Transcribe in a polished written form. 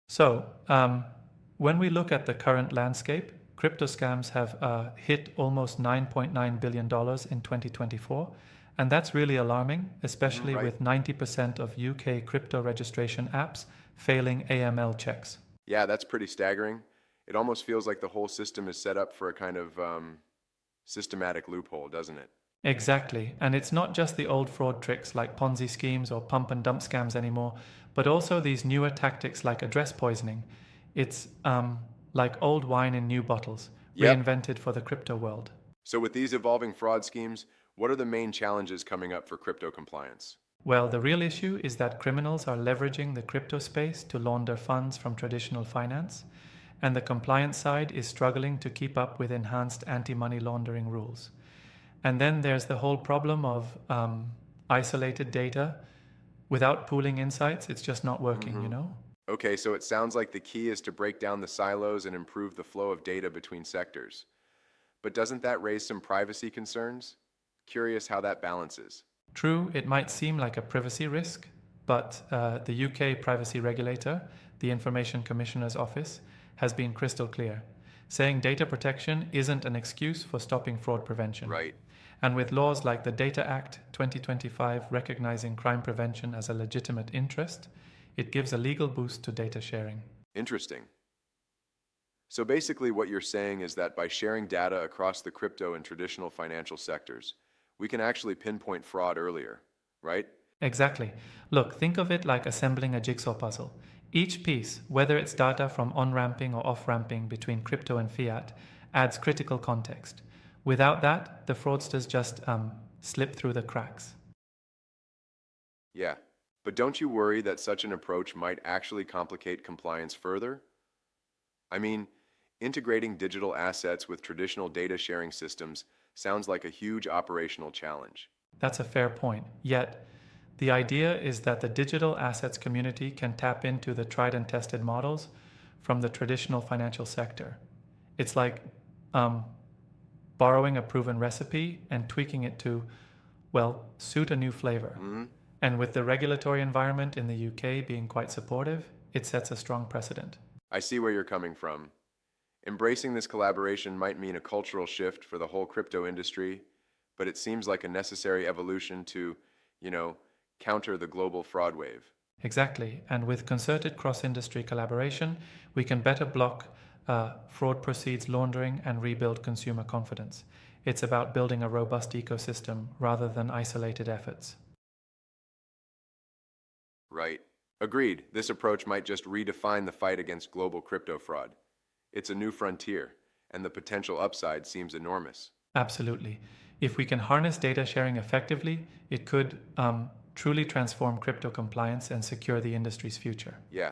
So, when we look at the current landscape, crypto scams have hit almost $9.9 billion in 2024. And that's really alarming, especially Right. with 90% of UK crypto registration apps failing AML checks. Yeah, that's pretty staggering. It almost feels like the whole system is set up for a kind of systematic loophole, doesn't it? Exactly. And it's not just the old fraud tricks like Ponzi schemes or pump and dump scams anymore, but also these newer tactics like address poisoning. It's like old wine in new bottles, Yep. reinvented for the crypto world. So with these evolving fraud schemes, what are the main challenges coming up for crypto compliance? Well, the real issue is that criminals are leveraging the crypto space to launder funds from traditional finance, and the compliance side is struggling to keep up with enhanced anti money laundering rules. And then there's the whole problem of isolated data. Without pooling insights, it's just not working, you hmm know? Okay, so it sounds like the key is to break down the silos and improve the flow of data between sectors. But doesn't that raise some privacy concerns? Curious how that balances. True, it might seem like a privacy risk, but the UK privacy regulator, the Information Commissioner's Office, has been crystal clear, saying data protection isn't an excuse for stopping fraud prevention. Right. And with laws like the Data Act 2025 recognizing crime prevention as a legitimate interest, it gives a legal boost to data sharing. Interesting. So basically, what you're saying is that by sharing data across the crypto and traditional financial sectors, we can actually pinpoint fraud earlier, right? Exactly. Look, think of it like assembling a jigsaw puzzle. Each piece, whether it's data from on ramping or off ramping between crypto and fiat, adds critical context. Without that, the fraudsters just slip through the cracks. Yeah. But don't you worry that such an approach might actually complicate compliance further? I mean, integrating digital assets with traditional data sharing systems sounds like a huge operational challenge. That's a fair point. Yet, the idea is that the digital assets community can tap into the tried and tested models from the traditional financial sector. It's like um, borrowing a proven recipe and tweaking it to, well, suit a new flavor. hmm And with the regulatory environment in the UK being quite supportive, it sets a strong precedent. I see where you're coming from. Embracing this collaboration might mean a cultural shift for the whole crypto industry, but it seems like a necessary evolution to, you know, counter the global fraud wave. Exactly. And with concerted cross industry collaboration, we can better block fraud proceeds laundering and rebuild consumer confidence. It's about building a robust ecosystem rather than isolated efforts. Right. Agreed. This approach might just redefine the fight against global crypto fraud. It's a new frontier, and the potential upside seems enormous. Absolutely. If we can harness data sharing effectively, it could truly transform crypto compliance and secure the industry's future. Yeah.